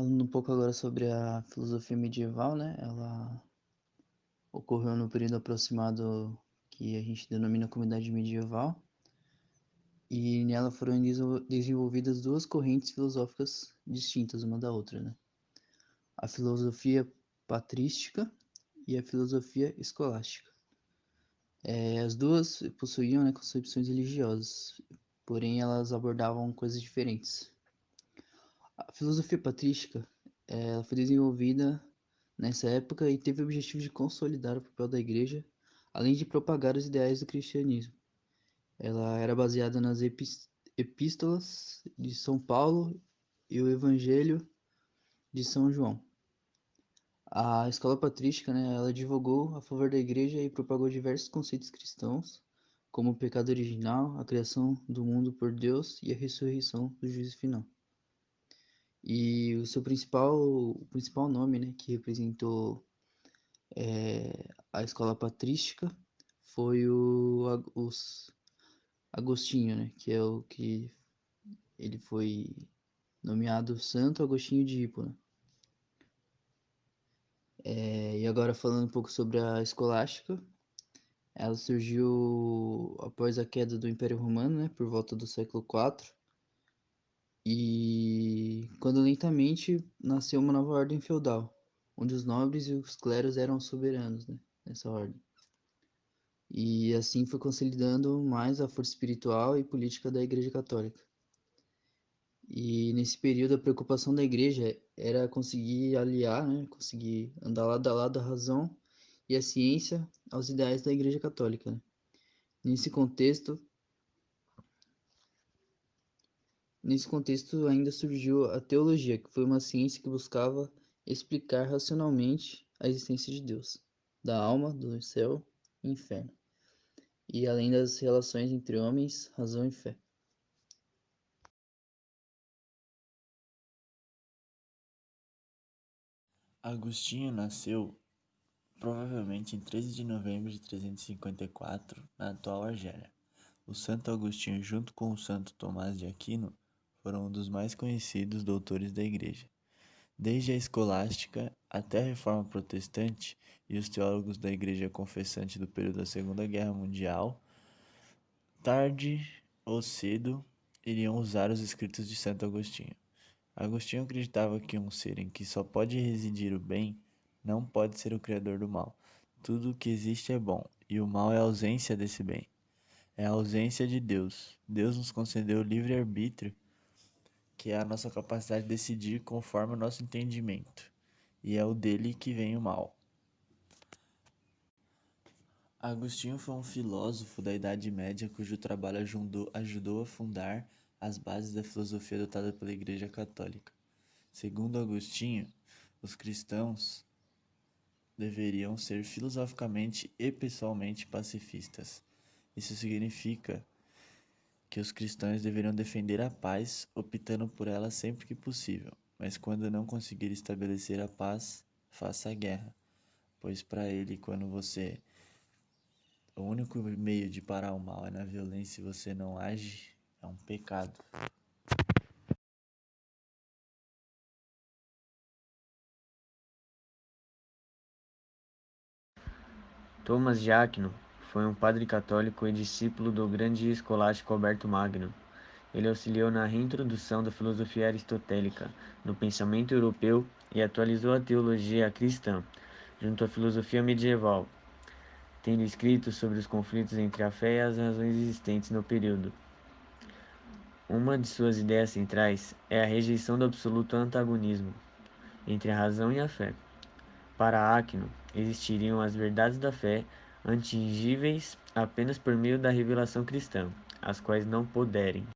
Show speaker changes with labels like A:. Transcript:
A: Falando um pouco agora sobre a filosofia medieval, né? Ela ocorreu no período aproximado que a gente denomina como Idade Medieval, e nela foram desenvolvidas duas correntes filosóficas distintas uma da outra, né? A filosofia patrística e a filosofia escolástica. As duas possuíam, né, concepções religiosas, porém elas abordavam coisas diferentes. A filosofia patrística foi desenvolvida nessa época e teve o objetivo de consolidar o papel da igreja, além de propagar os ideais do cristianismo. Ela era baseada nas epístolas de São Paulo e o Evangelho de São João. A escola patrística, né, ela advogou a favor da igreja e propagou diversos conceitos cristãos, como o pecado original, a criação do mundo por Deus e a ressurreição do juízo final. E o principal nome, né, que representou a escola patrística foi os Agostinho, né, que é o que ele foi nomeado Santo Agostinho de Hipona. E agora falando um pouco sobre a escolástica, ela surgiu após a queda do Império Romano, né, por volta do século IV, e quando lentamente nasceu uma nova ordem feudal, onde os nobres e os clérigos eram soberanos, né, nessa ordem. E assim foi consolidando mais a força espiritual e política da Igreja Católica. E nesse período a preocupação da igreja era conseguir aliar, né, conseguir andar lado a lado a razão e a ciência aos ideais da Igreja Católica, né? Nesse contexto, nesse contexto ainda surgiu a teologia, que foi uma ciência que buscava explicar racionalmente a existência de Deus, da alma, do céu e inferno, e além das relações entre homens, razão e fé.
B: Agostinho nasceu provavelmente em 13 de novembro de 354, na atual Argélia. O Santo Agostinho, junto com o Santo Tomás de Aquino, foram um dos mais conhecidos doutores da Igreja. Desde a escolástica até a Reforma Protestante e os teólogos da Igreja Confessante do período da Segunda Guerra Mundial, tarde ou cedo, iriam usar os escritos de Santo Agostinho. Agostinho acreditava que um ser em que só pode residir o bem não pode ser o criador do mal. Tudo o que existe é bom, e o mal é a ausência desse bem. É a ausência de Deus. Deus nos concedeu o livre-arbítrio, que é a nossa capacidade de decidir conforme o nosso entendimento. E é o dele que vem o mal. Agostinho foi um filósofo da Idade Média cujo trabalho ajudou a fundar as bases da filosofia adotada pela Igreja Católica. Segundo Agostinho, os cristãos deveriam ser filosoficamente e pessoalmente pacifistas. Isso significa que os cristãos deveriam defender a paz, optando por ela sempre que possível, mas quando não conseguir estabelecer a paz, faça a guerra, pois para ele, o único meio de parar o mal é na violência e você não age, é um pecado.
C: Thomas de Aquino foi um padre católico e discípulo do grande escolástico Alberto Magno. Ele auxiliou na reintrodução da filosofia aristotélica no pensamento europeu e atualizou a teologia cristã, junto à filosofia medieval, tendo escrito sobre os conflitos entre a fé e as razões existentes no período. Uma de suas ideias centrais é a rejeição do absoluto antagonismo entre a razão e a fé. Para Aquino, existiriam as verdades da fé atingíveis apenas por meio da revelação cristã, as quais não puderem